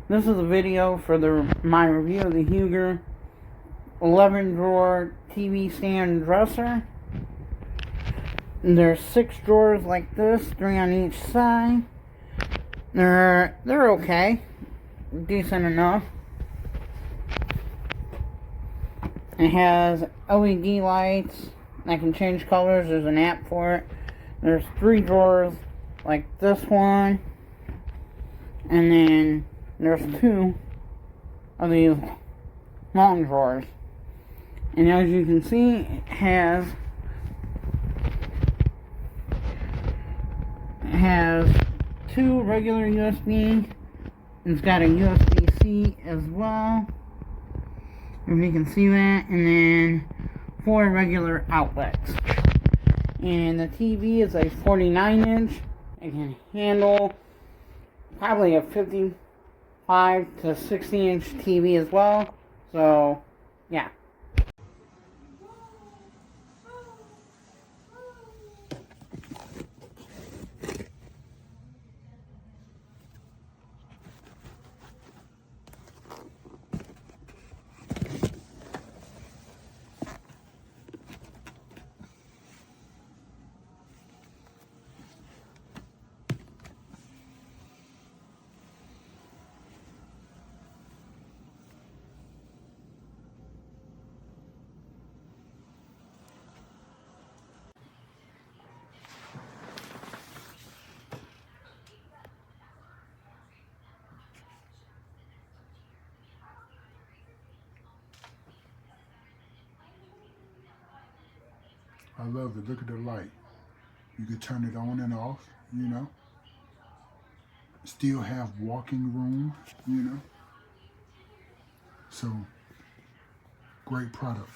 This is a video for my review of the Huuger 11 drawer TV stand dresser. And there's 6 drawers like this, 3 on each side. They're okay, decent enough. It has LED lights that can change colors. There's an app for it. There's 3 drawers like this one, and then there's 2 of these long drawers. And as you can see, it has 2 regular USB. It's got a USB-C as well, if you can see that, and then 4 regular outlets. And the TV is a 49-inch. It can handle probably a 55 to 60-inch TV as well. So, yeah. I love it. Look at the light. You can turn it on and off, you know. Still have walking room, you know. So, great product.